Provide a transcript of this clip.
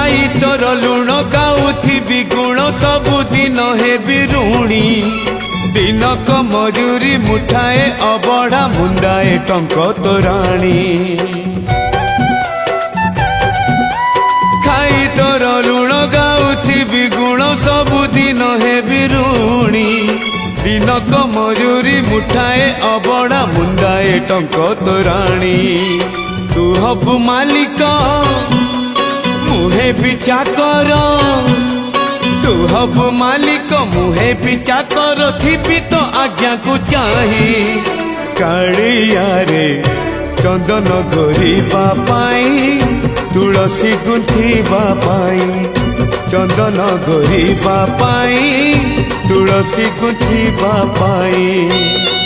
खाई तोर लुण गाउथिबी गुण सबुदिन हेबी ऋणी दिनक मजूरी मुठाए अबढ़ा मुंदाए टंक तोराणी खाई तोर लुण गाउथिबी गुण सबुदिन हेबी ऋणी दिनक मजूरी मुठाए अबढ़ा मुंदाए टंक तोराणी तू हबु मालिक मुहे भी चाकर तू हबु मालिक मुहे भी चाकर थिबी तो आज्ञा को चाही कालिया रे चंदन घोरिबा पाई तुलसी गुंथिबा पाई चंदन घोरिबा पाई तुलसी गुंथिबा पाई।